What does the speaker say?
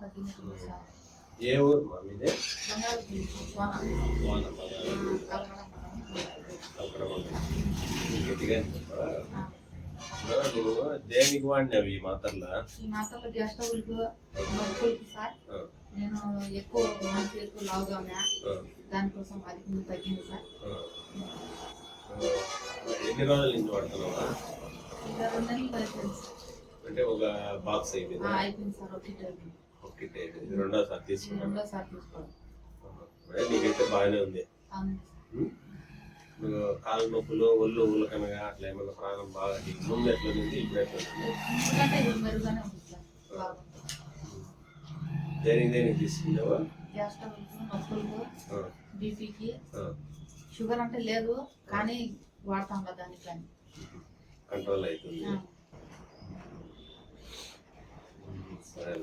తగ్గినట్టు సార్. ఏ ఊరు మా మీదే? నువ్వు దేనికి వాడినావు ఈ మాత్రలా? ఈ మాత్రలో గ్యాస్ ట్రబుల్కి నొప్పులకి సార్. నేను ఎక్కువ మనసు ఎక్కువ లావుగా ఉన్నా, దానికోసం అది ముందు తగ్గింది సార్. ఎన్ని రోజుల నుంచి వాడుతున్నావా? ఇంకా 2 నెలలు అయిపోయింది సార్. అంటే ఒక బాక్స్ అయిపోయింది? అయిపోయింది సార్. ఒకటి అయిపోయింది. రెండోసారి తీసుకున్నాను. రెండోసారి తీసుకోవడం. నీకైతే బాగానే ఉంది. నువ్వు కాళ్ళ నొప్పులు ఒళ్ళు ఊళ్ళకనగా అట్లా ఏమన్నా ప్రాణం బాగా ముందు ఎట్లా ఉంది ఇప్పుడు ఎట్లా దేనికి తీసుకున్నావా? గ్యాస్ ట్రబుల్స్, నొప్పులు, బీపీకి. షుగర్ అంటే లేదు కానీ వాడతాం కదా దానికి కానీ కంట్రోల్ అవుతుంది. సరే.